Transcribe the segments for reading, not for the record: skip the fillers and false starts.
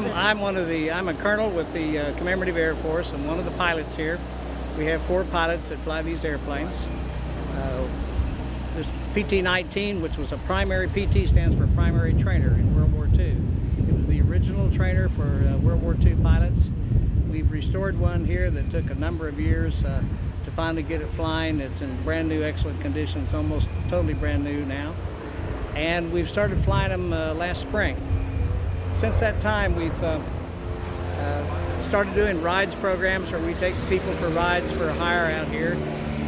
I'm a colonel with the Commemorative Air Force. I'm one of the pilots here. We have 4 pilots that fly these airplanes. This PT-19, which was a primary, PT stands for primary trainer in World War II. It was the original trainer for World War II pilots. We've restored one here that took a number of years to finally get it flying. It's in brand new, excellent condition. It's almost totally brand new now. And we've started flying them last spring. Since that time, we've started doing rides programs where we take people for rides for hire out here.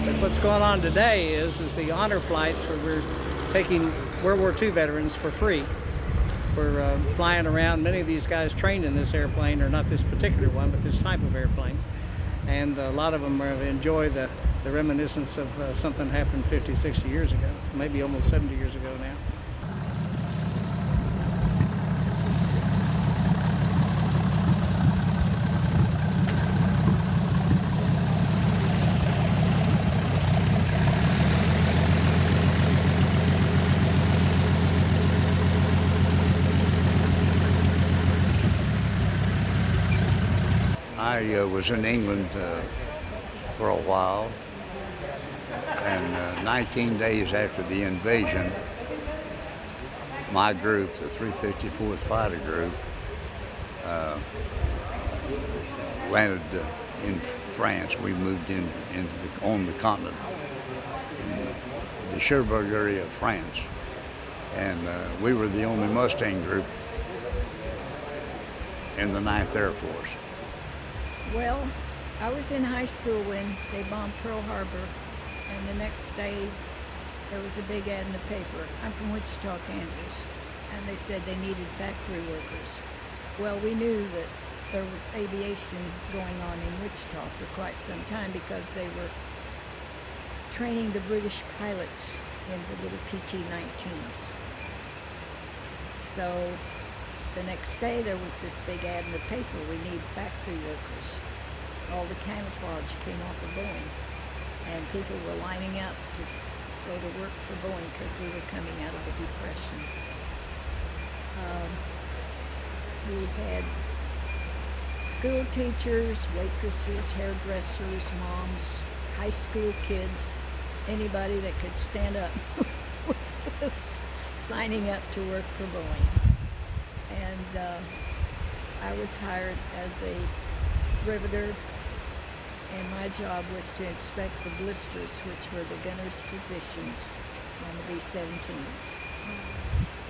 But what's going on today is the honor flights where we're taking World War II veterans for free for flying around. Many of these guys trained in this airplane, or not this particular one, but this type of airplane. And a lot of them enjoy the reminiscence of something that happened 50, 60 years ago, maybe almost 70 years ago now. I was in England for a while, and 19 days after the invasion, my group, the 354th Fighter Group, landed in France. We moved on the continent, in the Cherbourg area of France, and we were the only Mustang group in the 9th Air Force. Well, I was in high school when they bombed Pearl Harbor, and the next day there was a big ad in the paper. I'm from Wichita, Kansas, and they said they needed factory workers. Well, we knew that there was aviation going on in Wichita for quite some time because they were training the British pilots in the little PT-19s. So the next day there was this big ad in the paper, we need factory workers. All the camouflage came off of Boeing, and people were lining up to go to work for Boeing because we were coming out of the Depression. We had school teachers, waitresses, hairdressers, moms, high school kids, anybody that could stand up was signing up to work for Boeing. And I was hired as a riveter, and my job was to inspect the blisters, which were the gunner's positions on the B-17s.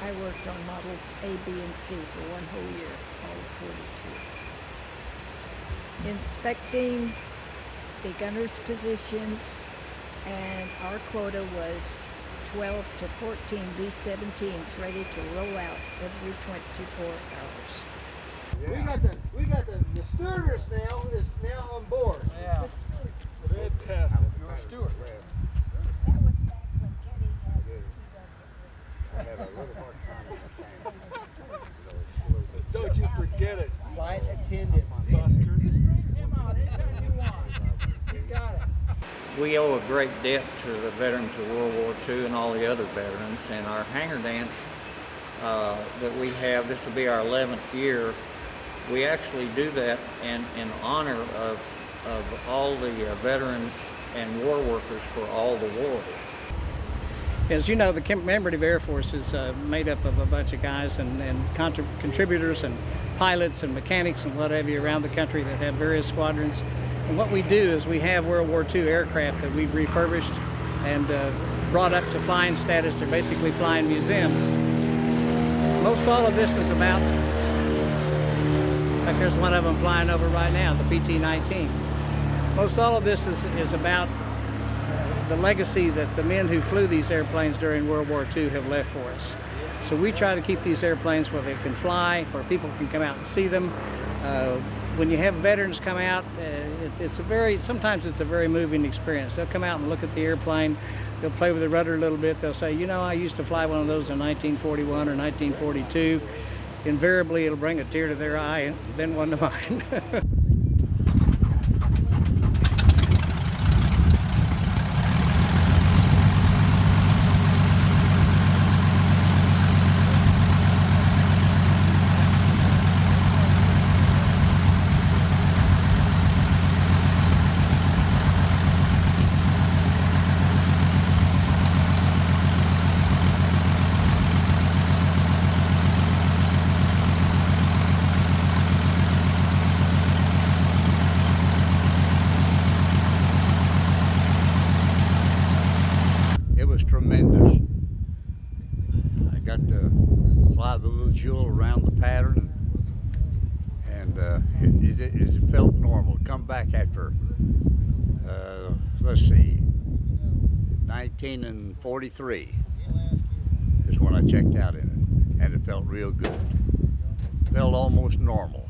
I worked on models A, B, and C for one whole year, all of 42. Inspecting the gunner's positions, and our quota was 12 to 14 B-17s ready to roll out every 24 hours. Yeah. We got the stewardess now is now on board. Yeah. Fantastic. You're a steward. That was back when Kenny had I had a little hard time understanding. Don't you forget it. Flight attendants. Buster. You straighten him out anytime you want. You got it. We owe a great debt to the veterans of World War II and all the other veterans, and our hangar dance that we have, this will be our 11th year. We actually do that in honor of all the veterans and war workers for all the wars. As you know, the Commemorative Air Force is made up of a bunch of guys and contributors and pilots and mechanics and what have you around the country that have various squadrons. And what we do is we have World War II aircraft that we've refurbished and brought up to flying status. They're basically flying museums. Most all of this is about, like there's one of them flying over right now, the PT-19. Most all of this is about the legacy that the men who flew these airplanes during World War II have left for us. So we try to keep these airplanes where they can fly, where people can come out and see them. When you have veterans come out, sometimes it's a very moving experience. They'll come out and look at the airplane, they'll play with the rudder a little bit, they'll say, you know, I used to fly one of those in 1941 or 1942. Invariably, it'll bring a tear to their eye, and then one to mine. little jewel around the pattern, and it felt normal. Come back after, let's see, 1943 is when I checked out in it, and it felt real good. Felt almost normal.